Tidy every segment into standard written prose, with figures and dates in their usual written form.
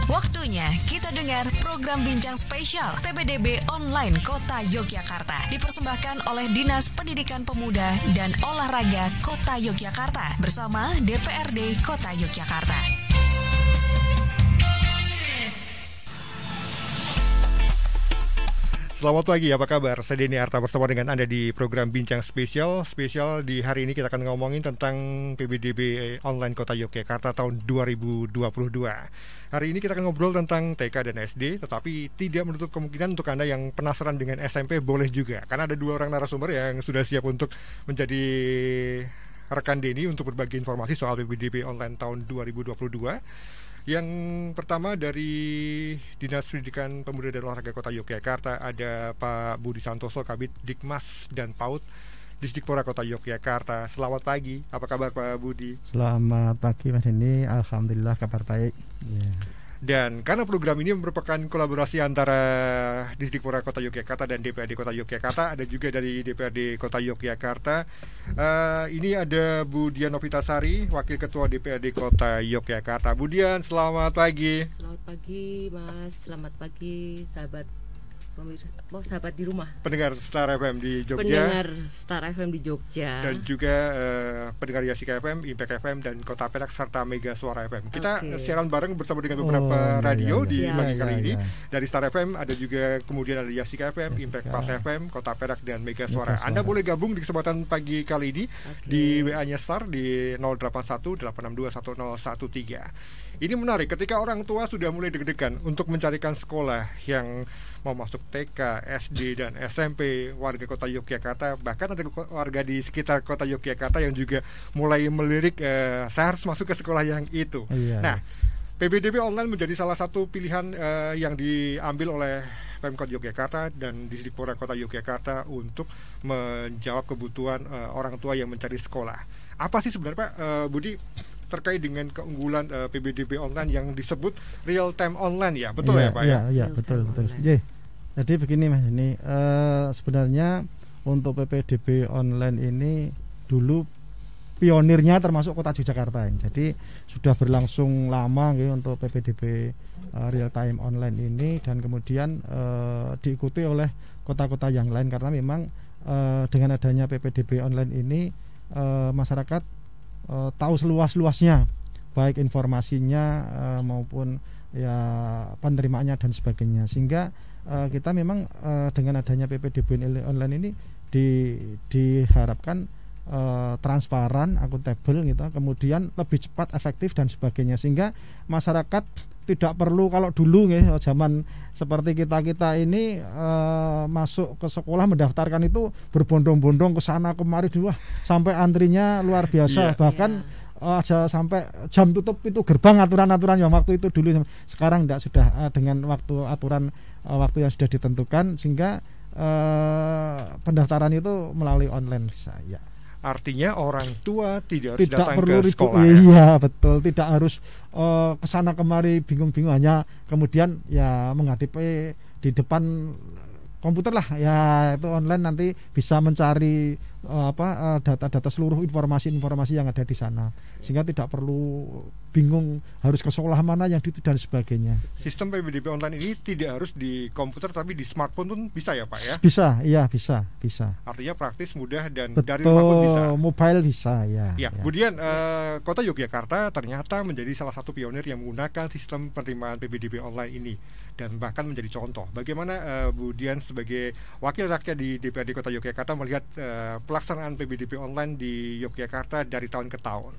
Waktunya kita dengar program bincang spesial PPDB Online Kota Yogyakarta. Dipersembahkan oleh Dinas Pendidikan Pemuda dan Olahraga Kota Yogyakarta bersama DPRD Kota Yogyakarta. Selamat pagi, apa kabar? Saya Denny Arta bersama dengan Anda di program Bincang Spesial. Spesial di hari ini kita akan ngomongin tentang PPDB Online Kota Yogyakarta tahun 2022. Hari ini kita akan ngobrol tentang TK dan SD, tetapi tidak menutup kemungkinan untuk Anda yang penasaran dengan SMP boleh juga. Karena ada 2 orang narasumber yang sudah siap untuk menjadi rekan Denny untuk berbagi informasi soal PPDB Online tahun 2022. Yang pertama dari Dinas Pendidikan Pemuda dan Olahraga Kota Yogyakarta ada Pak Budi Santoso, Kabid Dikmas dan PAUD Disdikpora Kota Yogyakarta. Selamat pagi, apa kabar Pak Budi? Selamat pagi Mas Denny, alhamdulillah kabar baik. Dan karena program ini merupakan kolaborasi antara Disdikpora Kota Yogyakarta dan DPRD Kota Yogyakarta, ada juga dari DPRD Kota Yogyakarta. Ini ada Bu Dian Novitasari, Wakil Ketua DPRD Kota Yogyakarta. Bu Dian, selamat pagi. Selamat pagi Mas, selamat pagi sahabat sahabat di rumah. Pendengar Star FM di Jogja. Pendengar Star FM di Jogja. Dan juga pendengar Yasika FM, Impact FM, dan Kota Perak serta Mega Suara FM. Kita siaran bareng bersama dengan beberapa radio di pagi kali ini. Dari Star FM ada juga, kemudian ada Yasika FM, Impact Pas FM, Kota Perak, dan Mega Suara. Anda boleh gabung di kesempatan pagi kali ini di WA-nya Star di 081 862 1013. Ini menarik ketika orang tua sudah mulai deg-degan untuk mencarikan sekolah yang mau masuk TK, SD, dan SMP warga Kota Yogyakarta. Bahkan ada warga di sekitar Kota Yogyakarta yang juga mulai melirik, saya harus masuk ke sekolah yang itu. Nah, PPDB Online menjadi salah satu pilihan yang diambil oleh Pemkot Yogyakarta dan Disdikpora Kota Yogyakarta untuk menjawab kebutuhan orang tua yang mencari sekolah. Apa sih sebenarnya Pak Budi terkait dengan keunggulan PPDB Online yang disebut real time online, ya betul ya Pak? Iya betul. Jadi begini Mas, ini sebenarnya untuk PPDB Online ini dulu pionirnya termasuk Kota Yogyakarta. Jadi sudah berlangsung lama gitu untuk PPDB real time online ini, dan kemudian diikuti oleh kota-kota yang lain karena memang dengan adanya PPDB Online ini masyarakat tahu seluas-luasnya, baik informasinya maupun ya penerimaannya dan sebagainya, sehingga kita memang dengan adanya PPDB Online ini diharapkan transparan, akuntabel gitu, kemudian lebih cepat, efektif dan sebagainya, sehingga masyarakat tidak perlu, kalau dulu zaman seperti kita ini masuk ke sekolah mendaftarkan itu berbondong-bondong ke sana kemari, sampai antrinya luar biasa, bahkan ada sampai jam tutup itu gerbang, aturan-aturan yang waktu itu dulu. Sekarang tidak, sudah dengan aturan waktu yang sudah ditentukan, sehingga pendaftaran itu melalui online saya. Artinya orang tua tidak harus datang perlu ke sekolah. Iya betul, tidak harus kesana kemari bingung-bingung, hanya kemudian ya menghadapi di depan komputer lah ya, itu online nanti bisa mencari data-data seluruh informasi yang ada di sana, sehingga tidak perlu bingung harus ke sekolah mana yang itu dan sebagainya. Sistem PPDB Online ini tidak harus di komputer tapi di smartphone pun bisa ya Pak ya? Bisa. Artinya praktis, mudah, dan betul, dari rumah pun bisa. Mobile bisa ya. Kemudian Kota Yogyakarta ternyata menjadi salah satu pionir yang menggunakan sistem penerimaan PPDB Online ini, dan bahkan menjadi contoh. Bagaimana Bu Dian sebagai wakil rakyat di DPRD Kota Yogyakarta melihat pelaksanaan PPDB Online di Yogyakarta dari tahun ke tahun?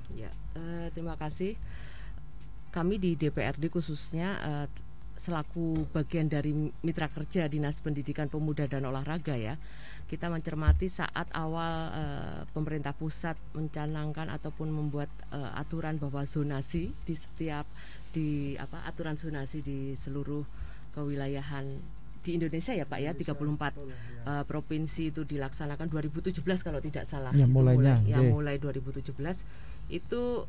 Terima kasih. Kami di DPRD khususnya selaku bagian dari mitra kerja Dinas Pendidikan Pemuda dan Olahraga ya, kita mencermati saat awal pemerintah pusat mencanangkan ataupun membuat aturan bahwa zonasi aturan zonasi di seluruh kewilayahan di Indonesia ya Pak ya, 34 provinsi itu dilaksanakan 2017 kalau tidak salah. Mulai 2017 itu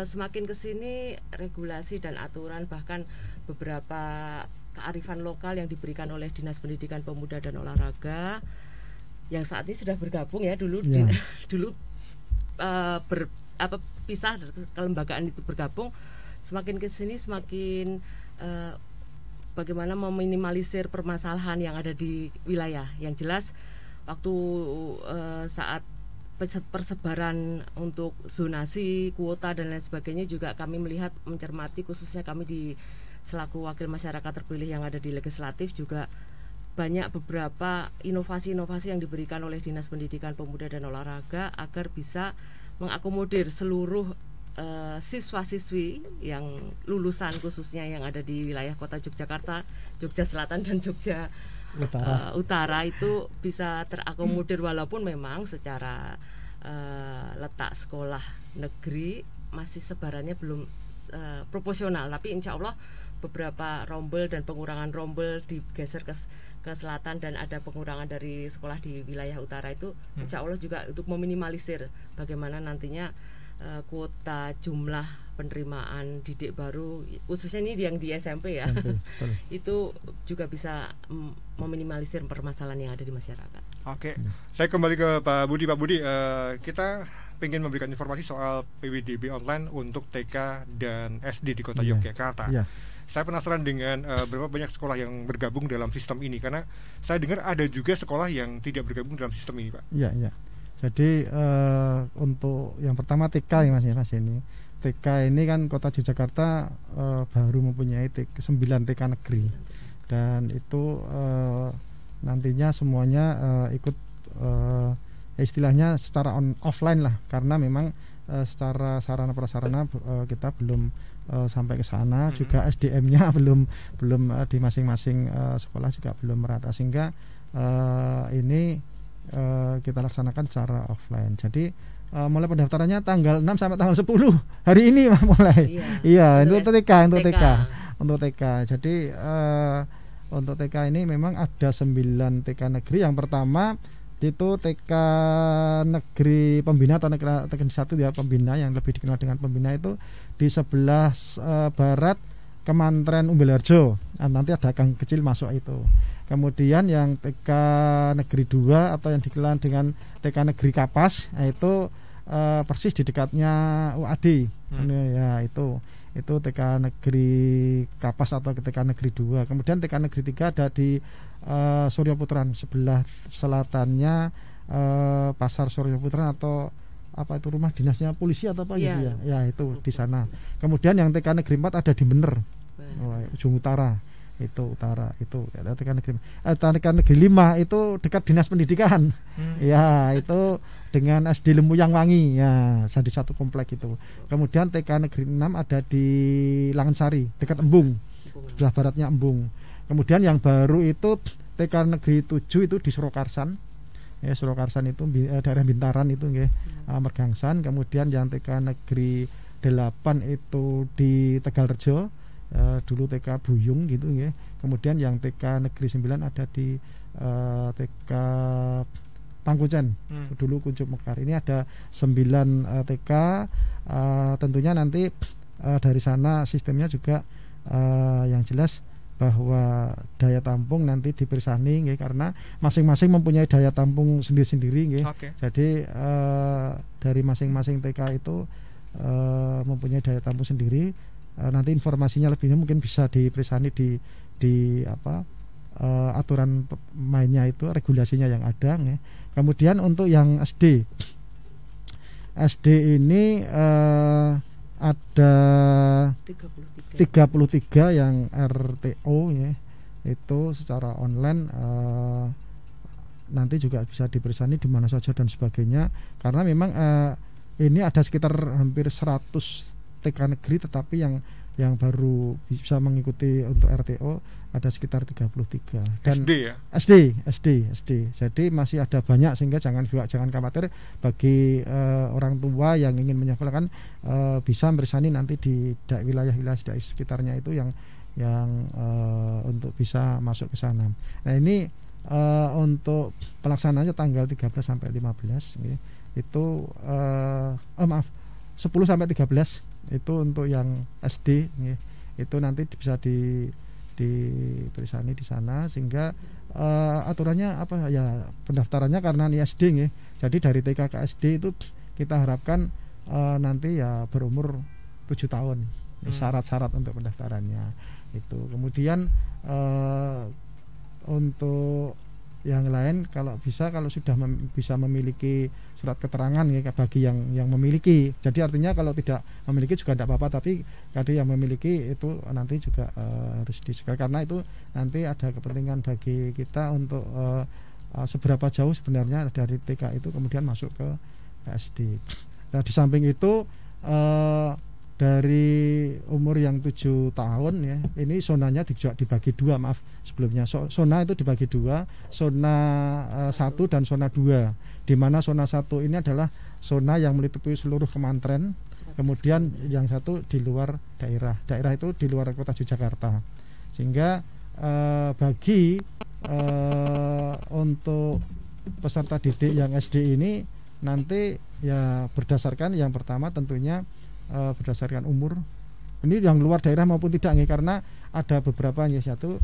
semakin kesini regulasi dan aturan, bahkan beberapa kearifan lokal yang diberikan oleh Dinas Pendidikan Pemuda dan Olahraga yang saat ini sudah bergabung ya, dulu pisah, kelembagaan itu bergabung, semakin kesini semakin bagaimana meminimalisir permasalahan yang ada di wilayah. Yang jelas waktu saat persebaran untuk zonasi, kuota dan lain sebagainya juga kami melihat, mencermati, khususnya kami di selaku wakil masyarakat terpilih yang ada di legislatif, juga banyak beberapa inovasi-inovasi yang diberikan oleh Dinas Pendidikan Pemuda dan Olahraga agar bisa mengakomodir seluruh siswa-siswi yang lulusan khususnya yang ada di wilayah kota Yogyakarta, Jogja Selatan dan Jogja Utara itu bisa terakomodir, walaupun memang secara letak sekolah negeri masih sebarannya belum proporsional, tapi insya Allah beberapa rombel dan pengurangan rombel digeser ke selatan dan ada pengurangan dari sekolah di wilayah utara itu insya Allah juga untuk meminimalisir bagaimana nantinya kuota jumlah penerimaan didik baru, khususnya ini yang di SMP ya, itu juga bisa meminimalisir permasalahan yang ada di masyarakat. Oke, saya kembali ke Pak Budi. Pak Budi, kita ingin memberikan informasi soal PPDB online untuk TK dan SD di Kota Yogyakarta. Saya penasaran dengan berapa banyak sekolah yang bergabung dalam sistem ini, karena saya dengar ada juga sekolah yang tidak bergabung dalam sistem ini, Pak. Iya. Jadi untuk yang pertama TK ya Mas ini. TK ini kan Kota Yogyakarta baru mempunyai 9 TK negeri, dan itu nantinya semuanya ikut istilahnya secara offline lah, karena memang secara sarana prasarana kita belum sampai ke sana, juga SDM-nya belum di masing-masing sekolah juga belum merata, sehingga ini kita laksanakan secara offline. Jadi mulai pendaftarannya tanggal 6 sampai tanggal 10 hari ini mulai. Iya, itu untuk TK. Jadi untuk TK ini memang ada 9 TK negeri. Yang pertama itu TK negeri pembina atau TK 1 ya, pembina yang lebih dikenal dengan pembina, itu di sebelah barat Kementerian Umbul Harjo. Nanti ada gang kecil masuk itu. Kemudian yang TK negeri 2 atau yang dikenal dengan TK negeri Kapas, itu persis di dekatnya UAD. Ya, itu TK negeri Kapas atau TK negeri 2. Kemudian TK negeri 3 ada di Surya Putran, sebelah selatannya Pasar Surya Putran atau apa itu, rumah dinasnya polisi atau apa gitu ya. Ya, itu di sana. Kemudian yang TK negeri 4 ada di Bener, ujung utara. Itu utara, itu TK negeri TK negeri 5 itu dekat Dinas Pendidikan. Ya, itu dengan SD Lembuyang Wangi ya, di satu komplek itu. Kemudian TK negeri 6 ada di Langansari, dekat Embung, sebelah baratnya Embung. Kemudian yang baru itu TK negeri 7 itu di Surakarsan. Ya, Surakarsan itu daerah Bintaran itu nggih, Mergangsan. Kemudian yang TK negeri 8 itu di Tegalrejo, dulu TK Buyung gitu ya. Kemudian yang TK negeri 9 ada di TK Tangkucen, dulu Kuncup Mekar. Ini ada 9 TK. Tentunya nanti dari sana sistemnya juga yang jelas bahwa daya tampung nanti dipersani ya, karena masing-masing mempunyai daya tampung sendiri-sendiri ya. Jadi dari masing-masing TK itu mempunyai daya tampung sendiri. Nanti informasinya lebihnya mungkin bisa dipersani di apa aturan mainnya itu, regulasinya yang ada ya. Kemudian untuk yang SD ini ada 33 yang RTO ya, itu secara online, nanti juga bisa dipersani di mana saja dan sebagainya, karena memang ini ada sekitar hampir 100 TK negeri, tetapi yang baru bisa mengikuti untuk RTO ada sekitar 33. Dan SD. Jadi masih ada banyak, sehingga jangan khawatir bagi orang tua yang ingin menyekolahkan, bisa bersani nanti di wilayah-wilayah sekitarnya itu yang untuk bisa masuk ke sana. Nah, ini untuk pelaksanaannya tanggal 13 sampai 15 ya. Itu 10 sampai 13 itu untuk yang SD ya. Itu nanti bisa dipersani di sana, sehingga aturannya apa ya, pendaftarannya karena ini SD ya. Jadi dari TK ke SD itu kita harapkan nanti ya berumur 7 tahun. syarat-syarat untuk pendaftarannya itu. Kemudian untuk yang lain kalau sudah bisa memiliki surat keterangan ya bagi yang memiliki. Jadi artinya kalau tidak memiliki juga tidak apa-apa, tapi tadi yang memiliki itu nanti juga harus disesuaikan, karena itu nanti ada kepentingan bagi kita untuk seberapa jauh sebenarnya dari TK itu kemudian masuk ke SD. Nah di samping itu dari umur yang 7 tahun ya, ini zonanya dibagi dua, maaf sebelumnya. Zona itu dibagi dua, zona 1 dan zona 2. Di mana zona 1 ini adalah zona yang meliputi seluruh kementerian, kemudian yang satu di luar daerah. Daerah itu di luar kota Yogyakarta. Sehingga bagi untuk peserta didik yang SD ini nanti ya berdasarkan yang pertama tentunya berdasarkan umur. Ini yang luar daerah maupun tidak nih, karena ada beberapa nih, satu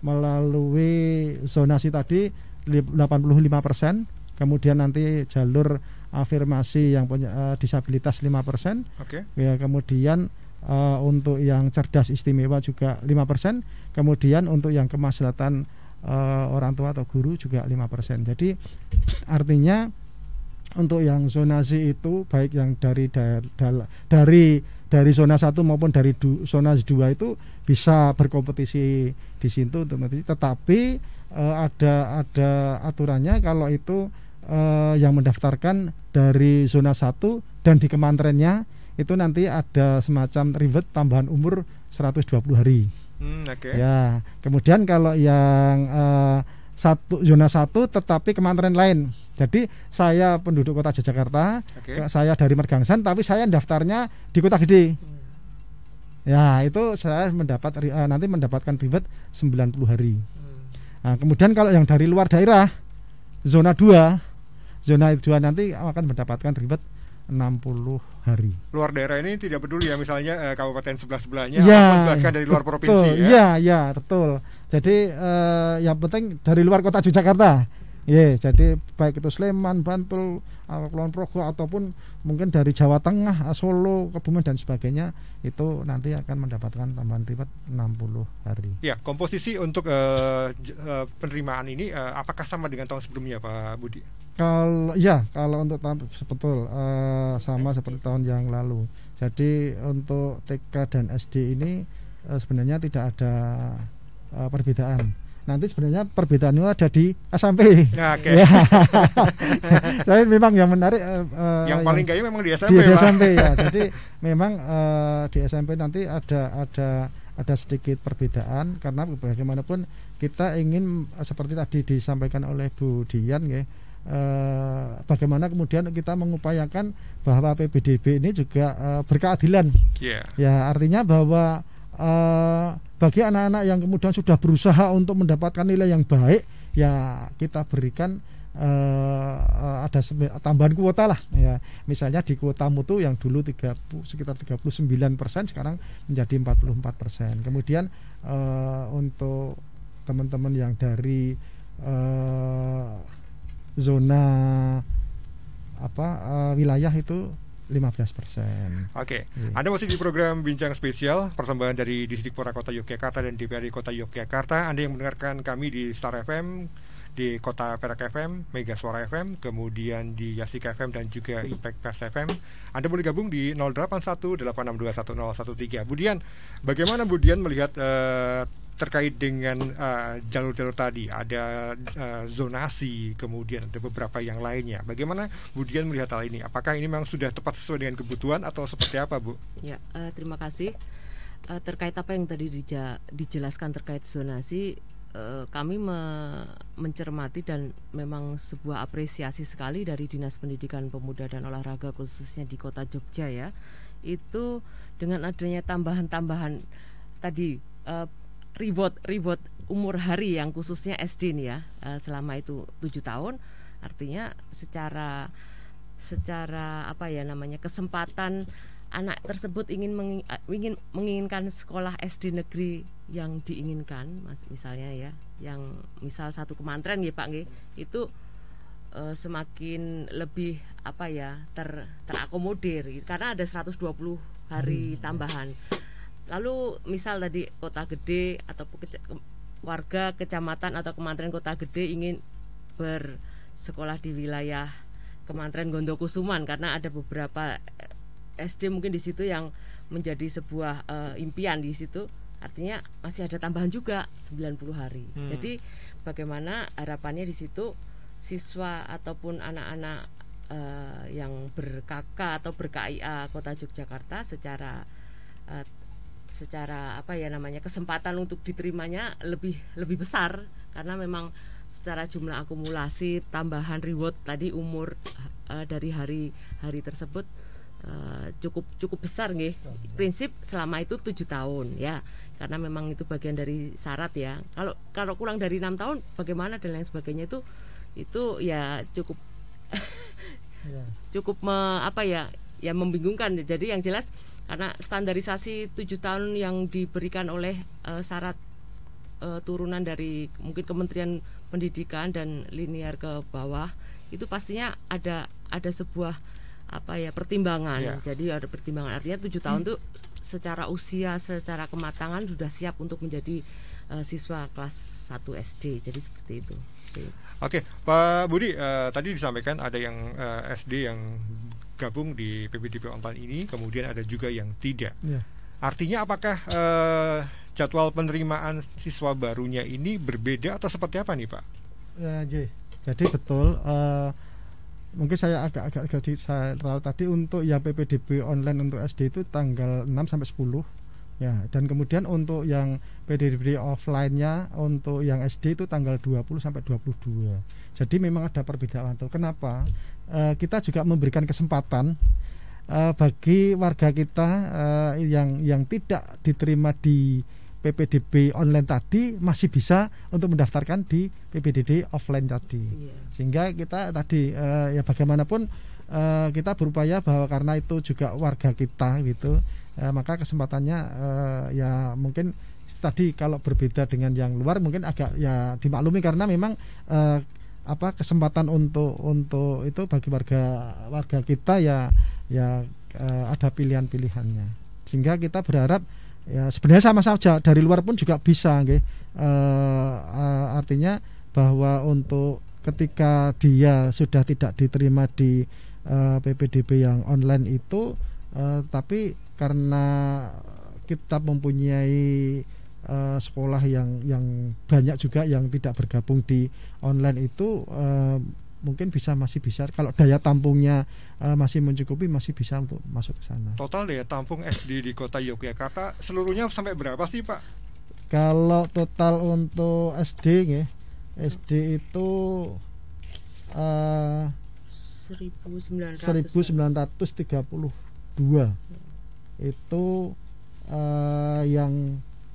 melalui zonasi tadi 85%, kemudian nanti jalur afirmasi yang punya disabilitas 5%. Okay. Ya, kemudian untuk yang cerdas istimewa juga 5%, kemudian untuk yang kemaslahatan orang tua atau guru juga 5%. Jadi artinya untuk yang zonasi itu baik yang dari zona 1 maupun dari zona 2 itu bisa berkompetisi di situ, tetapi ada aturannya kalau itu yang mendaftarkan dari zona 1 dan di kementeriannya itu nanti ada semacam reward tambahan umur 120 hari. Okay. Ya, kemudian kalau yang zona 1 tetapi kementerian lain. Jadi saya penduduk kota Yogyakarta, saya dari Mergangsan, tapi saya daftarnya di kota gede. Ya, itu saya nanti mendapatkan reward 90 hari. Nah, kemudian kalau yang dari luar daerah, zona 2 nanti akan mendapatkan reward 60 hari. Luar daerah ini tidak peduli ya, misalnya kabupaten sebelah-sebelahnya ya, ataupun bahkan dari luar provinsi betul, ya, betul. Jadi yang penting dari luar kota Yogyakarta. Ya, jadi baik itu Sleman, Bantul, Kulon Progo ataupun mungkin dari Jawa Tengah, Solo, Kebumen dan sebagainya, itu nanti akan mendapatkan tambahan reward 60 hari. Ya, komposisi untuk penerimaan ini apakah sama dengan tahun sebelumnya, Pak Budi? Kalau untuk betul sama seperti tahun yang lalu. Jadi untuk TK dan SD ini sebenarnya tidak ada perbedaan. Nanti sebenarnya perbedaannya ada di SMP. Okay. Ya. Tapi memang yang menarik yang paling gaya memang di SMP. Di SMP ya. Jadi memang di SMP nanti ada sedikit perbedaan, karena bagaimanapun kita ingin seperti tadi disampaikan oleh Bu Dian ya. Bagaimana kemudian kita mengupayakan bahwa PPDB ini juga berkeadilan. Ya, artinya bahwa bagi anak-anak yang kemudian sudah berusaha untuk mendapatkan nilai yang baik, ya kita berikan ada tambahan kuota lah ya. Misalnya di kuota mutu yang dulu sekitar 39%, sekarang menjadi 44%. Kemudian untuk teman-teman yang dari zona wilayah itu 15%. Oke. Anda masih di program Bincang Spesial, persembahan dari Disdikpora Kota Yogyakarta dan DPRD Kota Yogyakarta. Anda yang mendengarkan kami di Star FM, di Kota Perak FM, Mega Suara FM, kemudian di Yasik FM dan juga Impact Fest FM. Anda boleh gabung di 0818621013. Budian, bagaimana Budian melihat terkait dengan jalur-jalur tadi? Ada zonasi, kemudian ada beberapa yang lainnya. Bagaimana Budian melihat hal ini? Apakah ini memang sudah tepat sesuai dengan kebutuhan atau seperti apa, Bu? Ya, terima kasih. Terkait apa yang tadi dijelaskan terkait zonasi, kami mencermati dan memang sebuah apresiasi sekali dari Dinas Pendidikan Pemuda dan Olahraga khususnya di Kota Jogja ya. Itu dengan adanya tambahan-tambahan tadi reward umur hari yang khususnya SD nih ya, selama itu 7 tahun, artinya secara kesempatan anak tersebut menginginkan sekolah SD negeri yang diinginkan, misalnya ya, yang misal satu kementerian ya Pak nggih, itu semakin lebih terakomodir karena ada 120 hari tambahan. Lalu misal tadi kota gede atau warga kecamatan atau kemanteran kota gede ingin bersekolah di wilayah Kemanteran Gondokusuman karena ada beberapa SD mungkin di situ yang menjadi sebuah impian di situ, artinya masih ada tambahan juga 90 hari. Jadi bagaimana harapannya di situ siswa ataupun anak-anak yang ber-KK atau ber-KIA Kota Yogyakarta secara kesempatan untuk diterimanya lebih besar karena memang secara jumlah akumulasi tambahan reward tadi umur dari hari tersebut cukup besar nggih. Prinsip selama itu 7 tahun ya. Karena memang itu bagian dari syarat ya. Kalau kurang dari 6 tahun bagaimana dan lain sebagainya itu ya cukup membingungkan. Jadi yang jelas karena standarisasi 7 tahun yang diberikan oleh syarat turunan dari mungkin Kementerian Pendidikan dan linear ke bawah itu pastinya ada sebuah pertimbangan. Jadi ada pertimbangan, artinya 7 tahun itu secara usia, secara kematangan sudah siap untuk menjadi siswa kelas 1 SD. Jadi seperti itu. Oke, Pak Budi, tadi disampaikan ada yang SD yang gabung di PPDB online ini, kemudian ada juga yang tidak. Artinya apakah jadwal penerimaan siswa barunya ini berbeda atau seperti apa nih Pak? Jadi betul. Mungkin saya agak tadi untuk yang PPDB online untuk SD itu tanggal 6 sampai 10 ya, dan kemudian untuk yang PPDB offline-nya untuk yang SD itu tanggal 20 sampai 22. Jadi memang ada perbedaan tuh. Kenapa? Kita juga memberikan kesempatan bagi warga kita yang tidak diterima di PPDB online tadi masih bisa untuk mendaftarkan di PPDB offline tadi. Sehingga kita tadi ya bagaimanapun kita berupaya bahwa karena itu juga warga kita gitu, maka kesempatannya ya mungkin tadi kalau berbeda dengan yang luar mungkin agak ya dimaklumi karena memang kesempatan untuk itu bagi warga kita ya ada pilihan-pilihannya. Sehingga kita berharap ya sebenarnya sama saja dari luar pun juga bisa artinya bahwa untuk ketika dia sudah tidak diterima di PPDB yang online itu tapi karena kita mempunyai sekolah yang banyak juga yang tidak bergabung di online itu mungkin masih bisa kalau daya tampungnya masih mencukupi, masih bisa untuk masuk ke sana. Total daya tampung SD di Kota Yogyakarta seluruhnya sampai berapa sih Pak? Kalau total untuk SD itu 1932 itu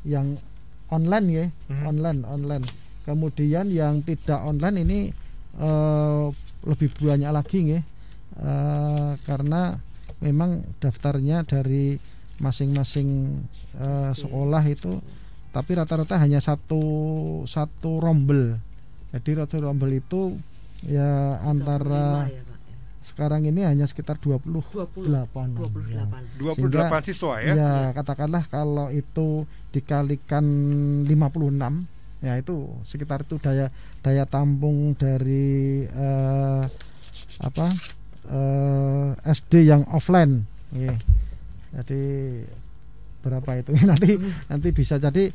yang online online. Kemudian yang tidak online ini lebih banyak lagi karena memang daftarnya dari masing-masing sekolah itu, tapi rata-rata hanya satu rombel. Jadi satu rombel itu ya antara sekarang ini hanya sekitar 28 siswa ya. Ya katakanlah kalau itu dikalikan 56 ya itu sekitar itu daya tampung dari SD yang offline. Jadi berapa itu nanti bisa jadi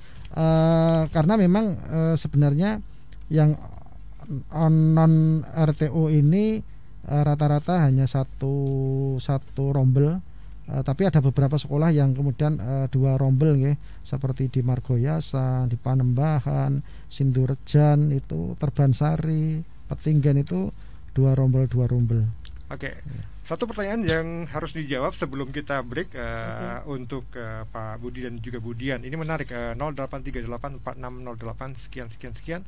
karena memang sebenarnya yang non RTO ini rata-rata hanya satu rombel. Tapi ada beberapa sekolah yang kemudian 2 rombel seperti di Margoyasan, di Panembahan, Sindurejan itu, Terbansari, Petinggan itu 2 rombel. Oke. Satu pertanyaan yang harus dijawab sebelum kita break untuk Pak Budi dan juga Budian. Ini menarik 08384608 sekian.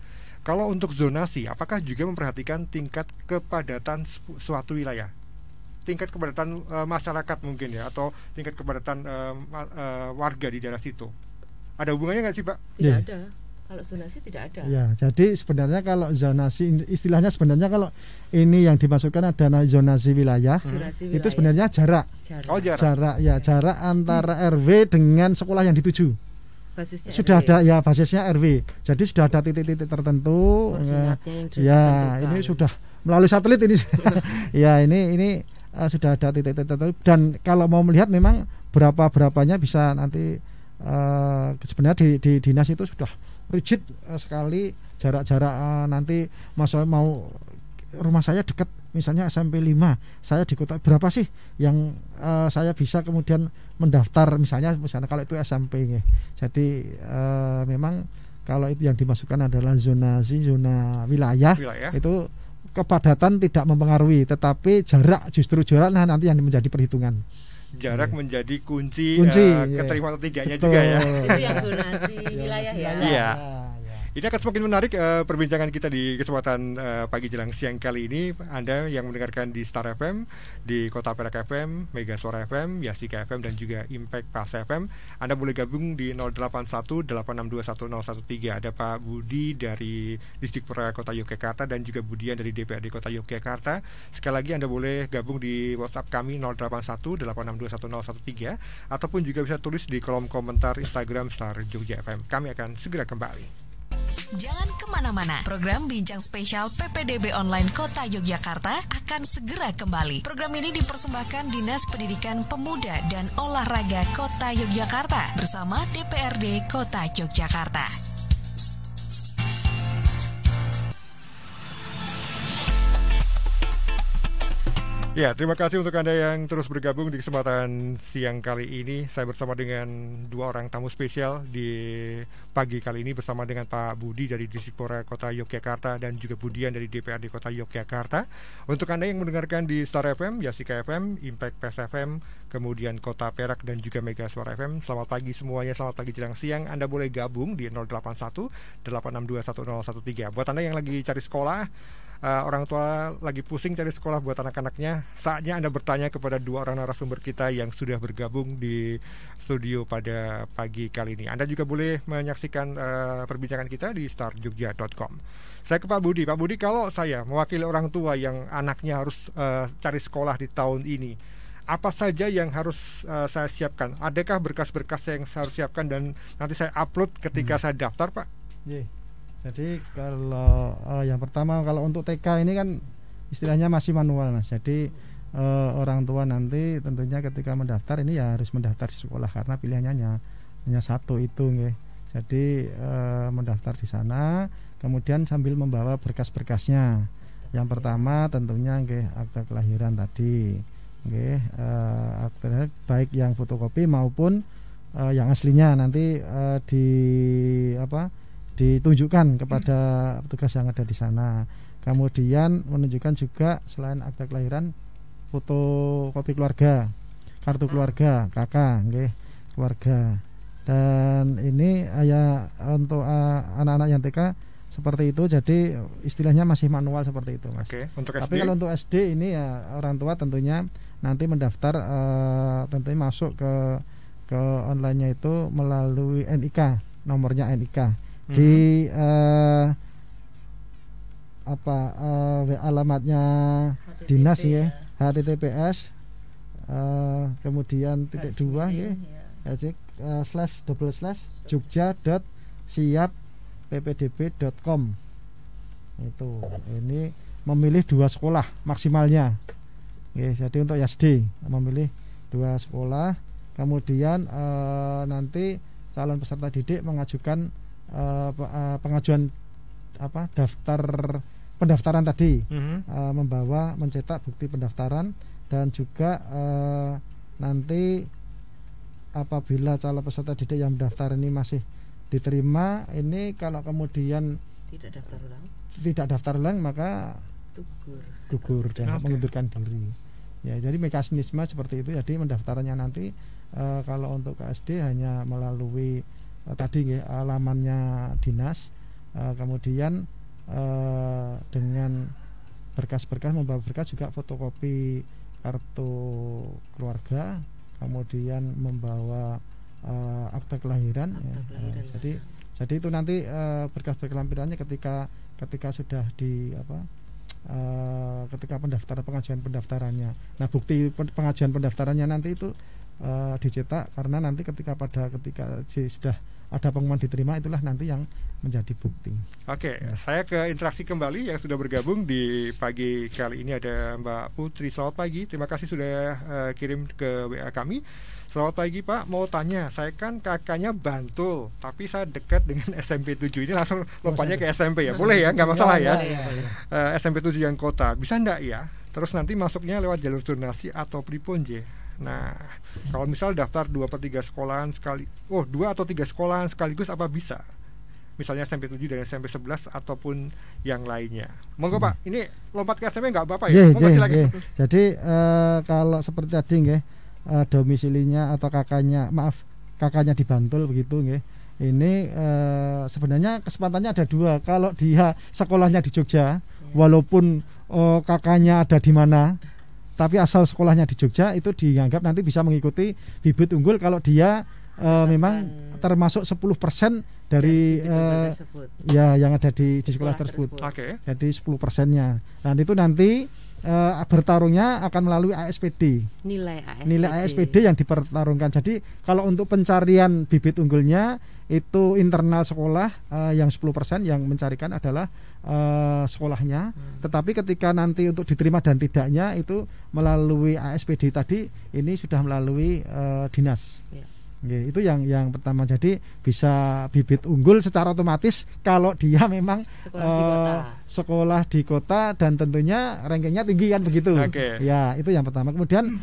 Kalau untuk zonasi, apakah juga memperhatikan tingkat kepadatan suatu wilayah? Tingkat kepadatan masyarakat mungkin ya, atau tingkat kepadatan warga di daerah situ. Ada hubungannya nggak sih Pak? Tidak ada. Kalau zonasi tidak ada. Ya, jadi sebenarnya kalau zonasi, istilahnya sebenarnya kalau ini yang dimasukkan adalah zonasi wilayah, itu sebenarnya jarak. Oh, Jarak antara RW dengan sekolah yang dituju. Basisnya sudah RW. Ada ya basisnya RW. Jadi sudah ada titik-titik tertentu. Ya, ini sudah melalui satelit ini. Ya, ini sudah ada titik-titik tertentu. Dan kalau mau melihat memang berapanya bisa nanti sebenarnya di dinas itu sudah rigid sekali jarak-jarak. Nanti mau rumah saya dekat misalnya SMP 5, saya di kota berapa sih yang saya bisa kemudian mendaftar misalnya kalau itu SMP ya. Jadi memang kalau itu yang dimasukkan adalah zona wilayah. Itu kepadatan tidak mempengaruhi, tetapi justru jarak nanti yang menjadi perhitungan. Jarak menjadi kunci keterima ketiganya betul. Juga ya. Itu yang zonasi wilayah ya. Iya. Ini akan semakin menarik perbincangan kita di kesempatan pagi jelang siang kali ini. Anda yang mendengarkan di Star FM, di Kota Perak FM, Mega Suara FM, Yasika FM, dan juga Impact Pas FM. Anda boleh gabung di 081-862-1013. Ada Pak Budi dari Distrik Pura Kota Yogyakarta dan juga Budian dari DPRD Kota Yogyakarta. Sekali lagi Anda boleh gabung di WhatsApp kami 081-862-1013 ataupun juga bisa tulis di kolom komentar Instagram Star Jogja FM. Kami akan segera kembali. Jangan kemana-mana. Program Bincang Spesial PPDB Online Kota Yogyakarta akan segera kembali. Program ini dipersembahkan Dinas Pendidikan Pemuda dan Olahraga Kota Yogyakarta bersama DPRD Kota Yogyakarta. Ya, terima kasih untuk Anda yang terus bergabung di kesempatan siang kali ini. Saya bersama dengan dua orang tamu spesial di pagi kali ini bersama dengan Pak Budi dari Distrik Pura Kota Yogyakarta dan juga Budian dari DPRD Kota Yogyakarta. Untuk Anda yang mendengarkan di Star FM, Yasika FM, Impact Pas FM, kemudian Kota Perak dan juga Mega Suara FM, selamat pagi semuanya, selamat pagi jelang siang. Anda boleh gabung di 081-862-1013. Buat Anda yang lagi cari sekolah, orang tua lagi pusing cari sekolah buat anak-anaknya, saatnya Anda bertanya kepada dua orang narasumber kita yang sudah bergabung di studio pada pagi kali ini. Anda juga boleh menyaksikan perbincangan kita di starjogja.com. Saya ke Pak Budi. Pak Budi, kalau saya mewakili orang tua yang anaknya harus cari sekolah di tahun ini, apa saja yang harus saya siapkan? Adakah berkas-berkas yang saya harus siapkan dan nanti saya upload ketika saya daftar, Pak? Jadi kalau yang pertama, kalau untuk TK ini kan istilahnya masih manual, Mas. Jadi orang tua nanti tentunya ketika mendaftar ini ya harus mendaftar di sekolah karena pilihannya hanya satu itu, nggih. Jadi mendaftar di sana, kemudian sambil membawa berkas-berkasnya. Yang pertama tentunya nggih akta kelahiran tadi, nggih, akta baik yang fotokopi maupun yang aslinya nanti ditunjukkan kepada petugas yang ada di sana. Kemudian menunjukkan juga selain akta kelahiran, fotokopi keluarga, kartu keluarga, kakak, nggih, keluarga. Dan ini ya untuk anak-anak yang TK seperti itu. Jadi istilahnya masih manual seperti itu, Mas. Untuk SD? Tapi kalau untuk SD ini ya orang tua tentunya nanti mendaftar tentunya masuk ke online-nya itu melalui NIK, nomornya NIK. Di alamatnya HTTP, dinas ya, https kemudian /2 ya, /jogja.siap.ppdb.com. Itu ini memilih 2 sekolah maksimalnya. Jadi untuk SD memilih 2 sekolah. Kemudian nanti calon peserta didik mengajukan pengajuan pendaftaran tadi, membawa mencetak bukti pendaftaran dan juga nanti apabila calon peserta didik yang mendaftar ini masih diterima, ini kalau kemudian tidak daftar ulang maka gugur dan mengundurkan diri. Ya, jadi mekanisme seperti itu. Jadi pendaftarannya nanti kalau untuk ke SD hanya melalui tadi alamannya dinas, kemudian dengan berkas-berkas, membawa berkas juga fotokopi kartu keluarga, kemudian membawa akte kelahiran. Jadi itu nanti berkas-berkas lampirannya ketika sudah ketika pengajuan pendaftarannya. Nah, bukti pengajuan pendaftarannya nanti itu dicetak, karena nanti ketika sudah ada pengumuman diterima, itulah nanti yang menjadi bukti. Oke, saya ke interaksi kembali yang sudah bergabung di pagi kali ini. Ada Mbak Putri. Selamat pagi, terima kasih sudah kirim ke WA kami. Selamat pagi Pak, mau tanya, saya kan kakaknya Bantul, tapi saya dekat dengan SMP 7. Ini langsung lompatnya ke SMP ya? Boleh ya, nggak masalah ya? SMP 7 yang kota, bisa nggak ya? Terus nanti masuknya lewat jalur zonasi atau pripun J? Nah, kalau misal daftar 2 atau 3 sekolahan sekaligus apa bisa? Misalnya SMP 7 dan SMP 11 ataupun yang lainnya. Monggo Pak, ini lompat ke SMP nggak apa-apa ya? Monggo silakan. Jadi kalau seperti tadi nggih, domisilinya atau kakaknya di Bantul begitu nggih. Ini sebenarnya kesempatannya ada 2. Kalau dia sekolahnya di Jogja, walaupun kakaknya ada di mana, tapi asal sekolahnya di Jogja, itu dianggap nanti bisa mengikuti bibit unggul kalau dia memang termasuk 10% dari yang ada di sekolah tersebut. Jadi 10%-nya. Nah, itu nanti bertarungnya akan melalui ASPD. Nilai ASPD yang dipertarungkan. Jadi kalau untuk pencarian bibit unggulnya itu internal sekolah, yang 10% yang mencarikan adalah sekolahnya. Tetapi ketika nanti untuk diterima dan tidaknya itu melalui ASPD tadi, ini sudah melalui dinas. Itu yang pertama. Jadi bisa bibit unggul secara otomatis kalau dia memang sekolah di kota dan tentunya rankingnya tinggi kan begitu. Ya, itu yang pertama. Kemudian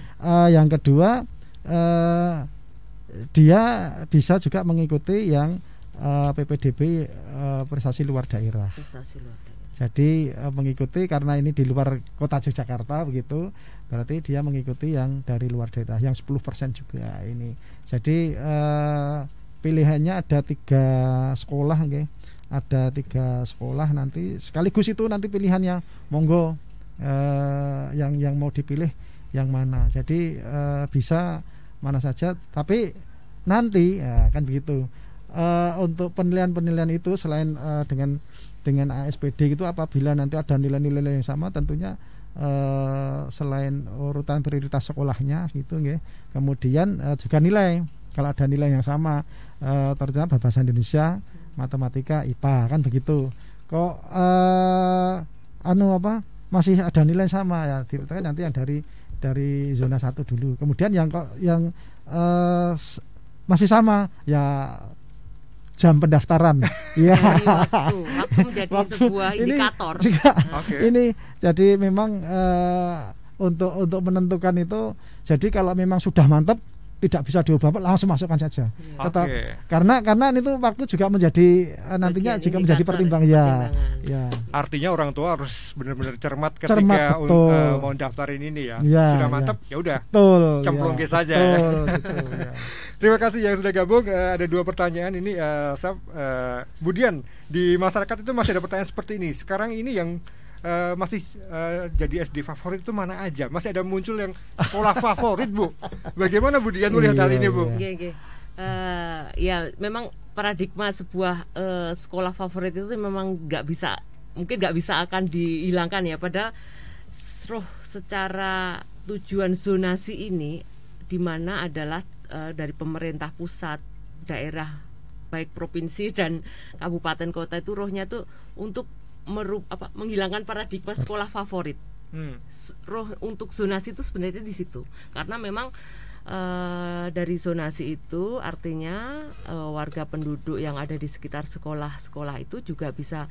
yang kedua, dia bisa juga mengikuti yang PPDB prestasi luar daerah. Jadi mengikuti, karena ini di luar kota Yogyakarta begitu, berarti dia mengikuti yang dari luar daerah, yang 10% juga ini. Jadi pilihannya ada 3 sekolah nggih. Ada 3 sekolah nanti sekaligus itu nanti pilihannya, monggo yang mau dipilih yang mana. Jadi bisa mana saja, tapi nanti kan begitu. Untuk penilaian itu selain dengan ASPD itu, apabila nanti ada nilai-nilai yang sama, tentunya selain urutan prioritas sekolahnya gitu nggih. Kemudian juga nilai, kalau ada nilai yang sama, terutama bahasa Indonesia, matematika, IPA kan begitu. Kok masih ada nilai sama ya, nanti yang dari zona 1 dulu. Kemudian yang masih sama ya, jam pendaftaran. Ya. Waktu menjadi sebuah indikator. Ini jadi memang untuk menentukan itu, jadi kalau memang sudah mantap, tidak bisa diubah, langsung masukkan saja. Tetap, karena itu waktu juga menjadi nantinya juga menjadi pertimbangan. Ya. Artinya orang tua harus benar-benar cermat ketika mau daftarin ini ya. Sudah mantap, ya udah. Cemplung saja. Ya. Terima kasih yang sudah gabung. Ada 2 pertanyaan ini, Budian, di masyarakat itu masih ada pertanyaan seperti ini. Sekarang ini yang masih jadi SD favorit itu mana aja? Masih ada muncul yang sekolah favorit, Bu? Bagaimana Budian melihat hal ini, Bu? Ya, memang paradigma sebuah sekolah favorit itu memang mungkin nggak bisa akan dihilangkan ya. Padahal secara tujuan zonasi ini, di mana adalah dari pemerintah pusat, daerah, baik provinsi dan kabupaten kota, itu rohnya tuh untuk menghilangkan paradigma sekolah favorit. Roh untuk zonasi itu sebenarnya di situ, karena memang dari zonasi itu artinya warga penduduk yang ada di sekitar sekolah-sekolah itu juga bisa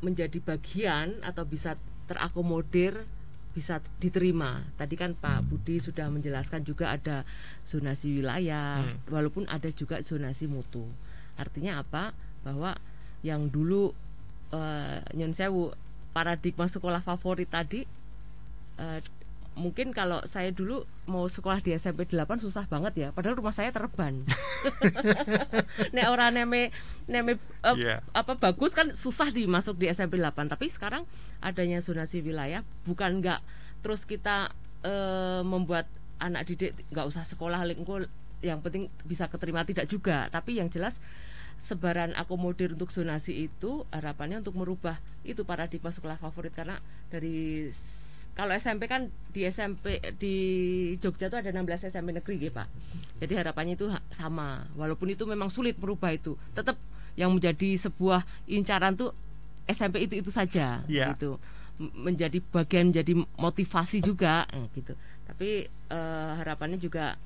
menjadi bagian atau bisa terakomodir, bisa diterima. Tadi kan Pak Budi sudah menjelaskan juga ada zonasi wilayah, walaupun ada juga zonasi mutu. Artinya apa? Bahwa yang dulu nyon sewu paradigma sekolah favorit tadi, mungkin kalau saya dulu mau sekolah di SMP 8 susah banget ya, padahal rumah saya Terban. Nek ora neme bagus kan susah dimasuk di SMP 8. Tapi sekarang adanya zonasi wilayah, bukan enggak terus kita membuat anak didik enggak usah sekolah engko yang penting bisa keterima tidak juga, tapi yang jelas sebaran akomodir untuk zonasi itu harapannya untuk merubah itu paradigma sekolah favorit, karena dari kalau SMP kan di SMP di Jogja itu ada 16 SMP negeri Pak. Jadi harapannya itu sama, walaupun itu memang sulit merubah itu, tetap yang menjadi sebuah incaran tuh SMP itu saja gitu. Menjadi bagian, menjadi motivasi juga gitu. Tapi harapannya juga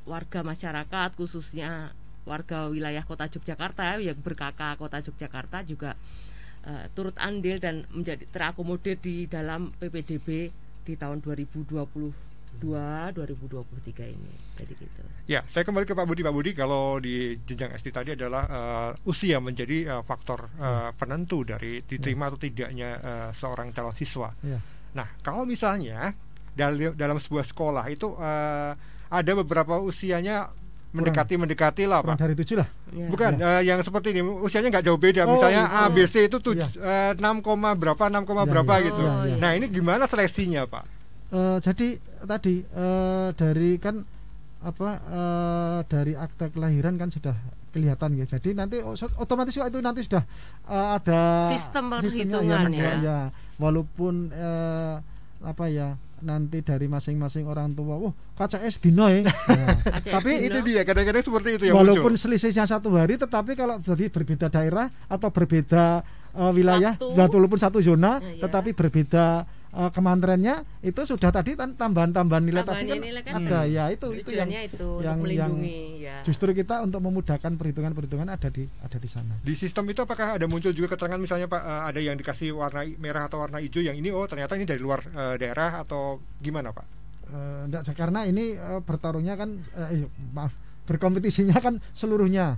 warga masyarakat, khususnya warga wilayah Kota Yogyakarta yang berkaka Kota Yogyakarta juga turut andil dan menjadi terakomodir di dalam PPDB di tahun 2022-2023 ini. Jadi gitu. Ya, saya kembali ke Pak Budi. Pak Budi, kalau di jenjang SD tadi adalah usia menjadi faktor penentu dari diterima atau tidaknya seorang calon siswa. Nah, kalau misalnya dalam sebuah sekolah itu ada beberapa usianya mendekati lah Pak. Dari 7 lah. Bukan yang seperti ini usianya nggak jauh beda. Misalnya ABC itu 6, berapa gitu. Nah, ini gimana seleksinya Pak? Jadi tadi dari kan dari akte kelahiran kan sudah kelihatan ya. Jadi nanti otomatis itu nanti sudah ada sistem perhitungan ya. Walaupun nanti dari masing-masing orang tua, KCS dino ya. Tapi itu dia kadang-kadang seperti itu ya. Walaupun selisihnya 1 hari, tetapi kalau jadi berbeda daerah atau berbeda wilayah, walaupun satu zona, tetapi berbeda kementeriannya, itu sudah tadi tambahan nilai tadi kan ada ya. Itu yang justru kita untuk memudahkan perhitungan ada di sana. Di sistem itu apakah ada muncul juga keterangan misalnya Pak, ada yang dikasih warna merah atau warna hijau, yang ini ternyata ini dari luar daerah atau gimana Pak? Enggak, karena ini bertarungnya kan berkompetisinya kan seluruhnya.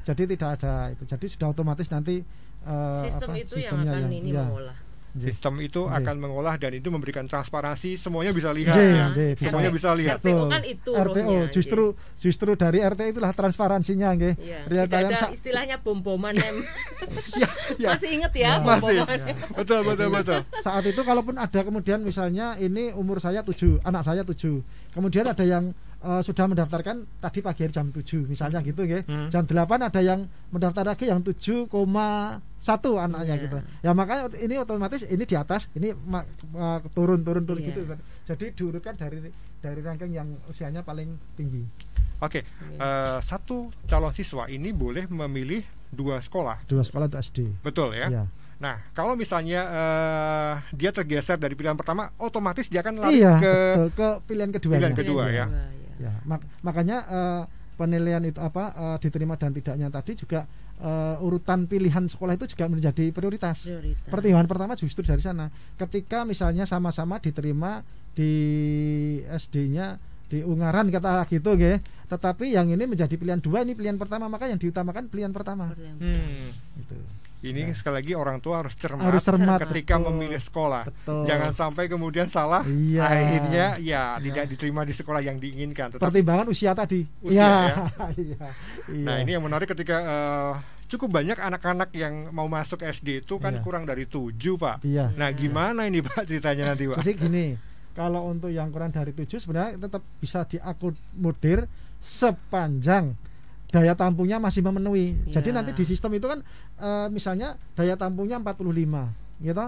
Jadi tidak ada itu. Jadi sudah otomatis nanti sistem itu yang akan mengolah. Sistem itu akan mengolah dan itu memberikan transparansi, semuanya bisa lihat. Semuanya bisa lihat. RTO kan itu RTO justru dari RTO itulah transparansinya nggih. Tidak ada istilahnya bom-boman Masih inget ya masih. Betul. Saat itu kalaupun ada kemudian misalnya ini umur saya 7, anak saya 7. Kemudian ada yang sudah mendaftarkan tadi pagi hari jam 7 misalnya gitu nggih. Jam 8 ada yang mendaftar lagi yang 7,1 anaknya gitu. Ya makanya ini otomatis ini di atas, ini turun gitu. Jadi diurutkan dari ranking yang usianya paling tinggi. Oke. Satu calon siswa ini boleh memilih 2 sekolah. 2 sekolah untuk SD. Betul ya? Nah, kalau misalnya dia tergeser dari pilihan pertama, otomatis dia akan lari ke pilihan kedua. Pilihan kedua ya. Makanya penilaian itu diterima dan tidaknya tadi juga urutan pilihan sekolah itu juga menjadi prioritas. Pertimbangan pertama justru dari sana. Ketika misalnya sama-sama diterima di SD-nya di Ungaran kata gitu nggih. Tetapi yang ini menjadi pilihan 2, ini pilihan pertama, maka yang diutamakan pilihan pertama. Gitu. Ini sekali lagi orang tua harus cermat ketika memilih sekolah. Jangan sampai kemudian salah, akhirnya tidak diterima di sekolah yang diinginkan. Pertimbangan usia tadi. Usia. Nah, ini yang menarik ketika cukup banyak anak-anak yang mau masuk SD itu kan kurang dari 7 Pak. Nah, gimana ini Pak ceritanya nanti Pak? Jadi gini, kalau untuk yang kurang dari 7 sebenarnya tetap bisa diakomodir sepanjang daya tampungnya masih memenuhi. Jadi nanti di sistem itu kan misalnya daya tampungnya 45 gitu.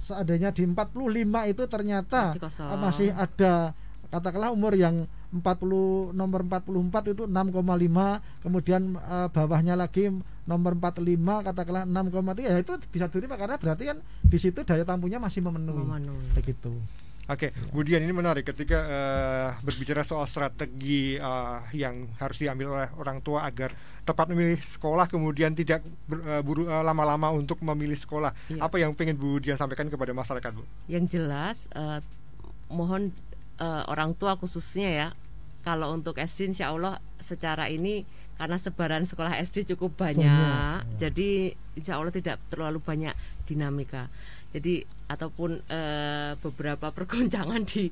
Seandainya di 45 itu ternyata masih ada katakanlah umur yang nomor 44 itu 6,5, kemudian bawahnya lagi nomor 45 katakanlah 6,3, ya itu bisa diterima karena berarti kan di situ daya tampungnya masih memenuhi. Begitu. Kemudian ini menarik ketika berbicara soal strategi yang harus diambil oleh orang tua agar tepat memilih sekolah, kemudian tidak buru lama-lama untuk memilih sekolah. Apa yang pengen Bu Dian sampaikan kepada masyarakat, Bu? Yang jelas mohon orang tua khususnya ya, kalau untuk SD insya Allah secara ini karena sebaran sekolah SD cukup banyak. Jadi insya Allah tidak terlalu banyak dinamika. Jadi ataupun beberapa pergoncangan di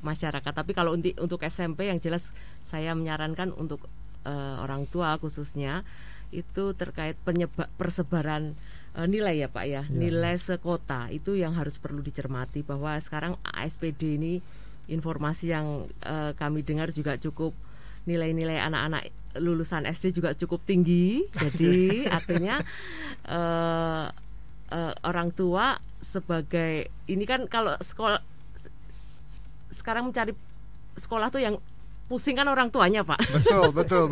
masyarakat. Tapi kalau untuk SMP yang jelas saya menyarankan untuk orang tua khususnya itu terkait persebaran nilai ya Pak ya. Nilai sekota itu yang harus perlu dicermati, bahwa sekarang ASPD ini informasi yang kami dengar juga cukup nilai-nilai anak-anak lulusan SD juga cukup tinggi. Jadi artinya orang tua sebagai ini kan kalau sekolah sekarang mencari sekolah tuh yang pusing kan orang tuanya, Pak. Betul.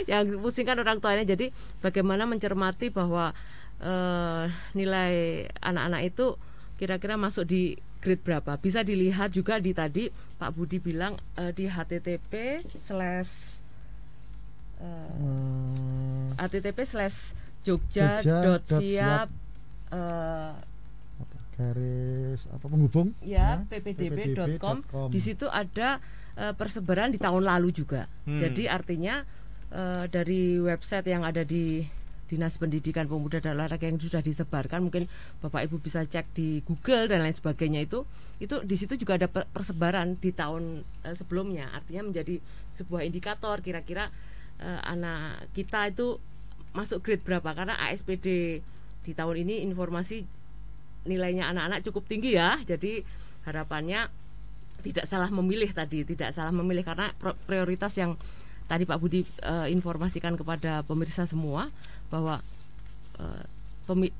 Yang pusing kan orang tuanya. Jadi bagaimana mencermati bahwa nilai anak-anak itu kira-kira masuk di grade berapa? Bisa dilihat juga di tadi Pak Budi bilang di http/jogja.siap garis apa penghubung ya ppdb.com. Di situ ada persebaran di tahun lalu juga. Jadi artinya dari website yang ada di Dinas Pendidikan Pemuda dan Olahraga yang sudah disebarkan, mungkin Bapak Ibu bisa cek di Google dan lain sebagainya, itu di situ juga ada persebaran di tahun sebelumnya. Artinya menjadi sebuah indikator kira-kira anak kita itu masuk grade berapa, karena ASPD di tahun ini informasi nilainya anak-anak cukup tinggi ya. Jadi harapannya tidak salah memilih karena prioritas yang tadi Pak Budi informasikan kepada pemirsa semua bahwa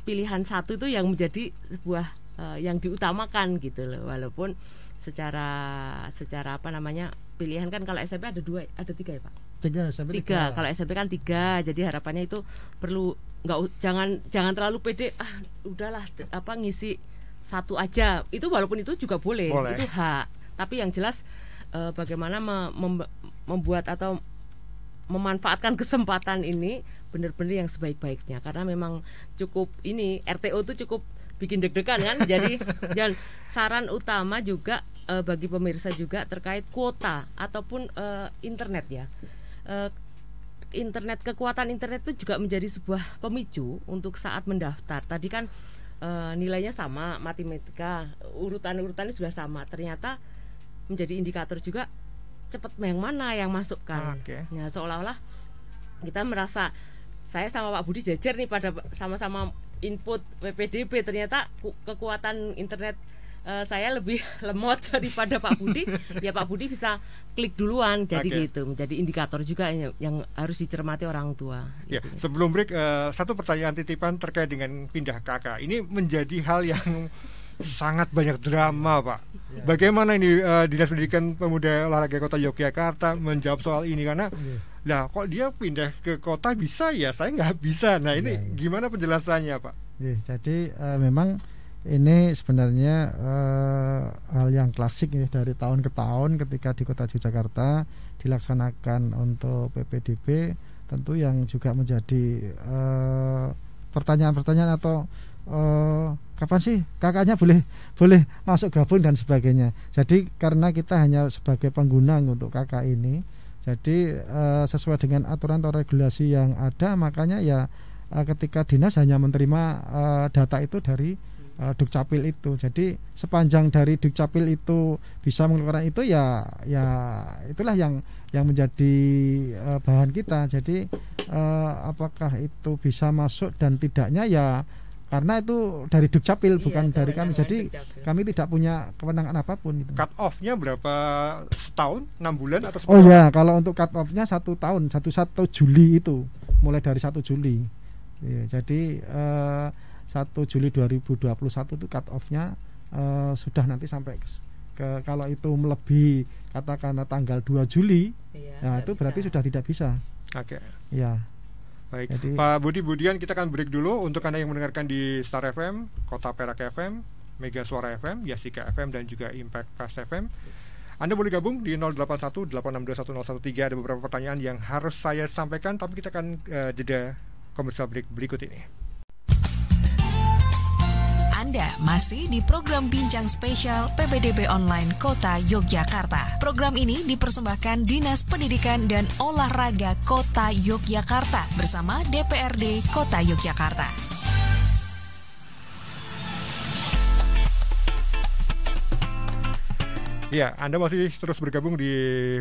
pilihan satu itu yang menjadi sebuah yang diutamakan gitu loh. Walaupun secara apa namanya pilihan kan kalau SMP ada 3 ya Pak? 3. Kalau SMP kan 3. Jadi harapannya itu perlu jangan terlalu pede. Udahlah ngisi satu aja. Itu walaupun itu juga boleh. Itu hak. Tapi yang jelas bagaimana membuat atau memanfaatkan kesempatan ini benar-benar yang sebaik-baiknya, karena memang cukup ini RTO itu cukup bikin deg-degan kan. Jadi dan saran utama juga bagi pemirsa juga terkait kuota ataupun internet ya. Kekuatan internet itu juga menjadi sebuah pemicu untuk saat mendaftar. Tadi kan nilainya sama, matematika urutan-urutannya juga sama. Ternyata menjadi indikator juga cepat yang mana yang masukkan. Nah, seolah-olah kita merasa saya sama Pak Budi jajar nih pada sama-sama input PPDB, ternyata kekuatan internet saya lebih lemot daripada Pak Budi. Ya Pak Budi bisa klik duluan, jadi gitu. Menjadi indikator juga yang harus dicermati orang tua. Ya, gitu. Sebelum break satu pertanyaan titipan terkait dengan pindah KK. Ini menjadi hal yang sangat banyak drama, Pak. Bagaimana ini Dinas Pendidikan Pemuda Olahraga Kota Yogyakarta menjawab soal ini, karena lah kok dia pindah ke kota bisa ya, saya nggak bisa. Nah ini gimana penjelasannya, Pak? Jadi memang ini sebenarnya hal yang klasik ya, dari tahun ke tahun ketika di Kota Yogyakarta dilaksanakan untuk PPDB, tentu yang juga menjadi pertanyaan-pertanyaan atau kapan sih kakaknya boleh masuk gabung dan sebagainya. Jadi karena kita hanya sebagai pengguna untuk kakak ini, jadi sesuai dengan aturan atau regulasi yang ada, makanya ya ketika dinas hanya menerima data itu dari Dukcapil itu. Jadi sepanjang dari Dukcapil itu bisa mengeluarkan itu ya itulah yang menjadi bahan kita. Jadi apakah itu bisa masuk dan tidaknya ya karena itu dari Dukcapil, bukan dari kami. Jadi kami tidak punya kewenangan apapun itu. Cut off-nya berapa tahun? 6 bulan atau 10 tahun? Ya, kalau untuk cut off-nya 1 tahun, 1 Juli itu. Mulai dari 1 Juli. Ya, jadi 1 Juli 2021 itu cut off-nya sudah nanti sampai ke kalau itu melebihi katakanlah tanggal 2 Juli. Nah, itu berarti sudah tidak bisa. Ya. Baik, jadi, Pak Budi Budian, kita akan break dulu. Untuk Anda yang mendengarkan di Star FM, Kota Perak FM, Mega Suara FM, Yasika FM, dan juga Impact Fast FM. Anda boleh gabung di 081-862-1013. Ada beberapa pertanyaan yang harus saya sampaikan, tapi kita akan jeda komersial break berikut ini. Anda masih di program Bincang Spesial PPDB Online Kota Yogyakarta. Program ini dipersembahkan Dinas Pendidikan dan Olahraga Kota Yogyakarta bersama DPRD Kota Yogyakarta. Ya, Anda masih terus bergabung di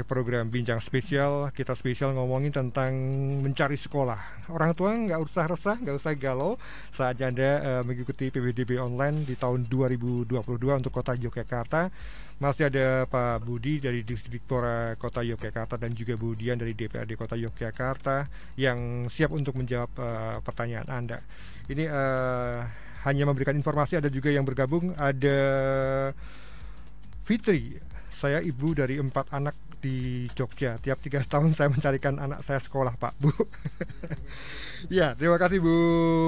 program Bincang Spesial. Kita spesial ngomongin tentang mencari sekolah. Orang tua nggak usah resah, nggak usah galau saat Anda mengikuti PPDB online di tahun 2022 untuk Kota Yogyakarta. Masih ada Pak Budi dari Disdikpora Kota Yogyakarta dan juga Bu Dian dari DPRD Kota Yogyakarta yang siap untuk menjawab pertanyaan Anda. Ini hanya memberikan informasi, ada juga yang bergabung, ada Fitri, saya ibu dari 4 anak di Jogja. Tiap 3 tahun saya mencarikan anak saya sekolah, Pak, Bu. Ya, terima kasih Bu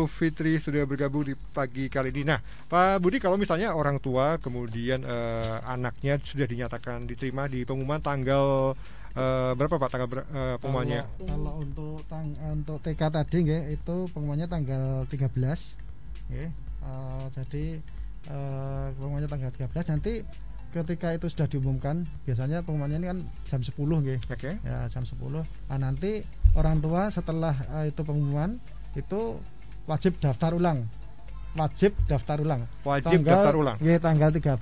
Fitri sudah bergabung di pagi kali ini. Nah, Pak Budi, kalau misalnya orang tua kemudian anaknya sudah dinyatakan diterima di pengumuman tanggal berapa Pak tanggal pengumumannya? Kalau untuk TK tadi nggih, itu pengumumannya tanggal 13 nggih. Jadi pengumumannya tanggal 13, nanti ketika itu sudah diumumkan, biasanya pengumumannya ini kan jam 10 nggih. Oke. Ya, jam 10. Nah, nanti orang tua setelah itu pengumuman itu wajib daftar ulang. Wajib daftar ulang. Nggih, tanggal 13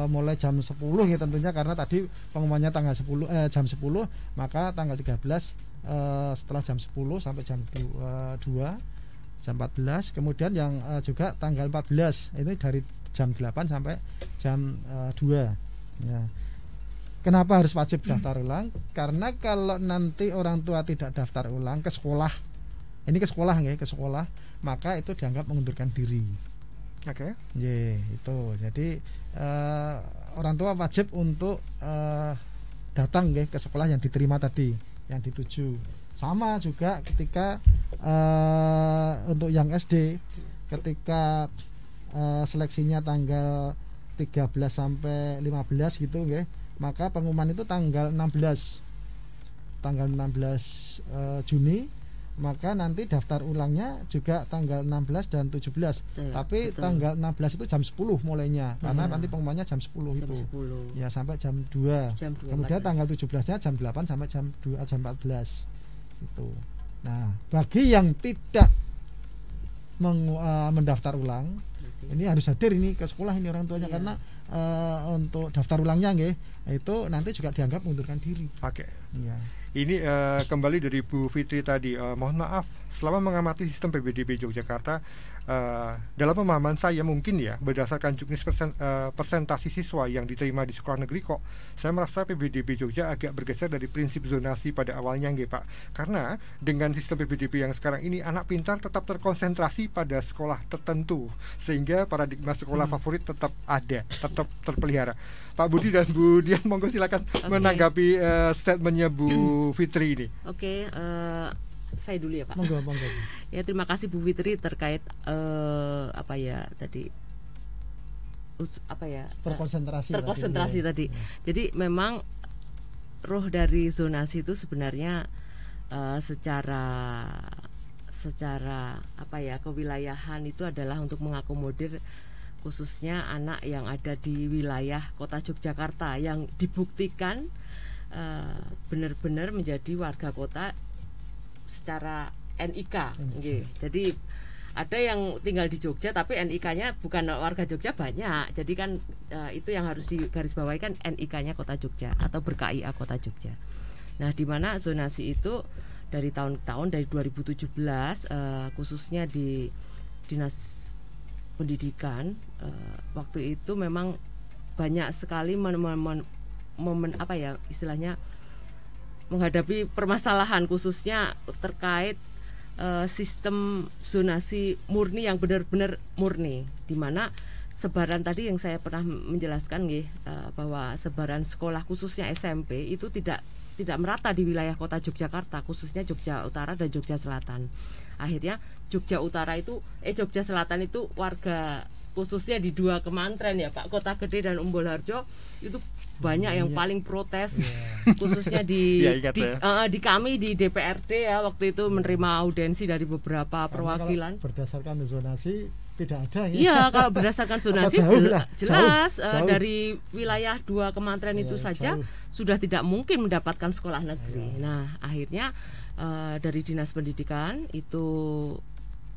mulai jam 10 nggih tentunya, karena tadi pengumumannya tanggal 10 jam 10, maka tanggal 13 setelah jam 10 sampai jam 2 jam 14, kemudian yang juga tanggal 14 ini dari jam 8 sampai jam 2 ya. Kenapa harus wajib daftar ulang? Karena kalau nanti orang tua tidak daftar ulang ke sekolah, ini ke sekolah ya, ke sekolah, maka itu dianggap mengundurkan diri. Oke. Itu. Jadi orang tua wajib untuk datang ke sekolah yang diterima tadi, yang dituju. Sama juga ketika untuk yang SD, ketika seleksinya tanggal 13 sampai 15 gitu nggih, maka pengumuman itu tanggal 16 Juni, maka nanti daftar ulangnya juga tanggal 16 dan 17. Tapi betul. Tanggal 16 itu jam 10 mulainya, karena nanti pengumumannya jam 10 itu. Ya, sampai jam 2. Kemudian tanggal 17-nya jam 8 sampai jam 2 jam 14. Itu. Nah, bagi yang tidak mendaftar ulang, ini harus hadir ini ke sekolah ini orang tuanya, karena untuk daftar ulangnya nggih, itu nanti juga dianggap mengundurkan diri. Oke. Ya. Ini kembali dari Bu Fitri tadi. Mohon maaf, selama mengamati sistem PPDB Yogyakarta, dalam pemahaman saya mungkin ya, berdasarkan juknis persentasi siswa yang diterima di sekolah negeri, kok saya merasa PPDB Jogja agak bergeser dari prinsip zonasi pada awalnya nggih Pak. Karena dengan sistem PPDB yang sekarang ini, anak pintar tetap terkonsentrasi pada sekolah tertentu, sehingga paradigma sekolah favorit tetap ada, tetap terpelihara. Pak Budi dan Bu Dian, monggo silakan menanggapi statementnya Bu Fitri ini. Saya dulu ya Pak. Monggo. Ya, terima kasih Bu Fitri terkait terkonsentrasi tadi. Jadi memang roh dari zonasi itu sebenarnya secara kewilayahan itu adalah untuk mengakomodir khususnya anak yang ada di wilayah Kota Yogyakarta yang dibuktikan benar-benar menjadi warga kota secara NIK. Jadi ada yang tinggal di Jogja tapi NIK-nya bukan warga Jogja banyak. Jadi kan itu yang harus digarisbawahi kan, NIK-nya Kota Jogja atau ber-KIA Kota Jogja. Nah, di mana zonasi itu dari tahun ke tahun, dari 2017 khususnya di Dinas Pendidikan, waktu itu memang banyak sekali istilahnya menghadapi permasalahan khususnya terkait sistem zonasi murni yang benar-benar murni, di mana sebaran tadi yang saya pernah menjelaskan bahwa sebaran sekolah khususnya SMP itu tidak merata di wilayah Kota Yogyakarta, khususnya Jogja Utara dan Jogja Selatan. Akhirnya Jogja Selatan itu warga khususnya di 2 kemantren ya Pak, Kota Gede dan Umbul Harjo, itu banyak yang paling protes, khususnya di kami di DPRD ya, waktu itu menerima audiensi dari beberapa perwakilan. Berdasarkan zonasi tidak ada ya. Iya, kalau berdasarkan zonasi jelas dari wilayah 2 kemantren itu saja sudah tidak mungkin mendapatkan sekolah negeri. Nah, akhirnya dari Dinas Pendidikan itu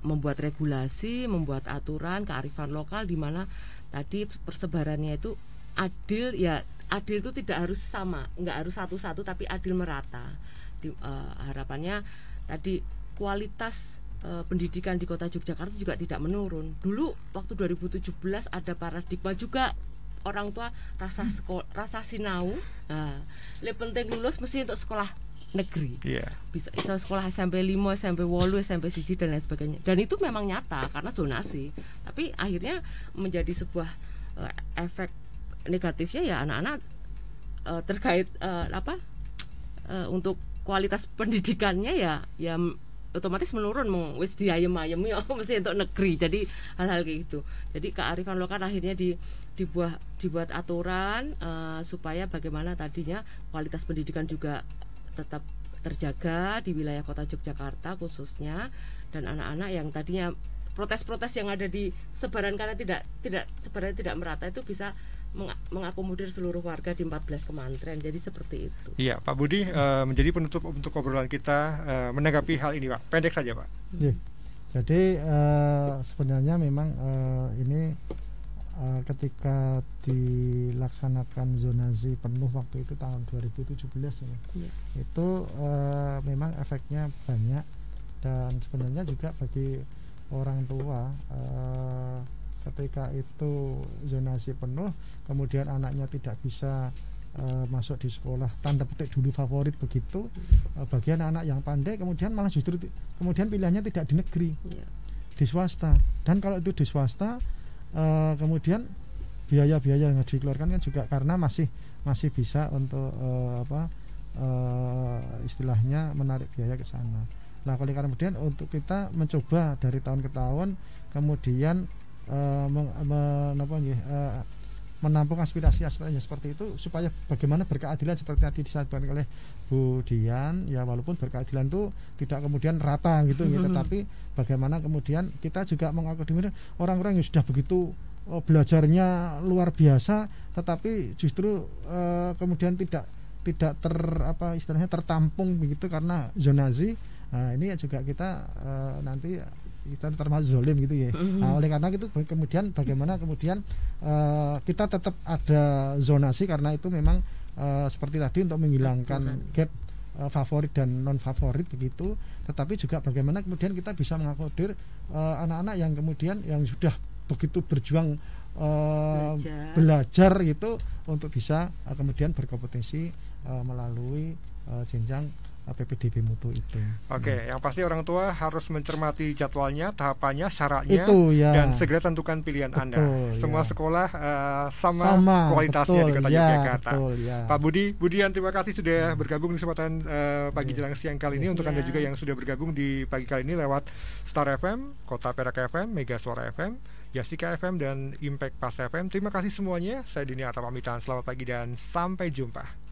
membuat regulasi, membuat aturan kearifan lokal di mana tadi persebarannya itu adil ya, adil itu tidak harus sama, nggak harus satu-satu, tapi adil merata. Harapannya tadi kualitas pendidikan di Kota Yogyakarta juga tidak menurun. Dulu waktu 2017 ada paradigma juga orang tua rasa sinau. Nah, lebih penting lulus mesti untuk sekolah negeri. Bisa sekolah SMP 5, SMP 8, SMP 1 dan lain sebagainya. Dan itu memang nyata karena zonasi. Tapi akhirnya menjadi sebuah efek negatifnya ya anak-anak terkait untuk kualitas pendidikannya ya otomatis menurun, wis diayem-ayem ya mesti untuk negeri. Jadi hal-hal kayak gitu. Jadi kearifan lokal akhirnya dibuat aturan supaya bagaimana tadinya kualitas pendidikan juga tetap terjaga di wilayah Kota Yogyakarta khususnya, dan anak-anak yang tadinya protes-protes yang ada di sebaran karena sebaran tidak merata itu bisa mengakomodir seluruh warga di 14 kementerian. Jadi seperti itu. Iya, Pak Budi, menjadi penutup untuk obrolan kita, menanggapi hal ini, Pak. Pendek saja, Pak. Jadi sebenarnya memang ini ketika dilaksanakan zonasi penuh waktu itu tahun 2017 ini, itu memang efeknya banyak, dan sebenarnya juga bagi orang tua ketika itu zonasi penuh, kemudian anaknya tidak bisa masuk di sekolah tanda petik dulu favorit begitu, bagi anak-anak yang pandai kemudian malah justru kemudian pilihannya tidak di negeri, di swasta. Dan kalau itu di swasta, kemudian biaya-biaya yang dikeluarkan kan juga karena masih bisa untuk istilahnya menarik biaya ke sana. Nah, oleh karena kemudian untuk kita mencoba dari tahun ke tahun kemudian menampung aspirasi seperti itu, supaya bagaimana berkeadilan seperti tadi disampaikan oleh Bu Dian, ya walaupun berkeadilan itu tidak kemudian rata gitu, tapi bagaimana kemudian kita juga mengakomodir orang-orang yang sudah begitu belajarnya luar biasa, tetapi justru kemudian tidak istilahnya tertampung begitu karena zonasi. Nah, ini juga kita nanti kita termasuk zolim gitu ya. Nah, oleh karena itu kemudian bagaimana kemudian kita tetap ada zonasi karena itu memang seperti tadi untuk menghilangkan gap favorit dan non favorit begitu, tetapi juga bagaimana kemudian kita bisa mengakomodir anak-anak yang kemudian yang sudah begitu berjuang belajar gitu untuk bisa kemudian berkompetensi melalui jenjang PPDB mutu itu. Oke, yang pasti orang tua harus mencermati jadwalnya, tahapannya, syaratnya, dan segera tentukan pilihan Anda. Semua sekolah sama kualitasnya di Kota Yogyakarta. Pak Budian, terima kasih sudah bergabung di kesempatan pagi jelang siang kali ini. Untuk Anda juga yang sudah bergabung di pagi kali ini lewat Star FM, Kota Perak FM, Mega Suara FM, Yasika FM, dan Impact Pas FM. Terima kasih semuanya. Saya Dini Atta pamitan. Selamat pagi dan sampai jumpa.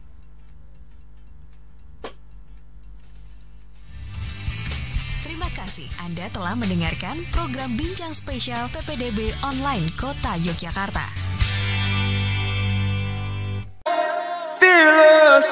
Terima kasih Anda telah mendengarkan program Bincang Spesial PPDB Online Kota Yogyakarta. Fearless.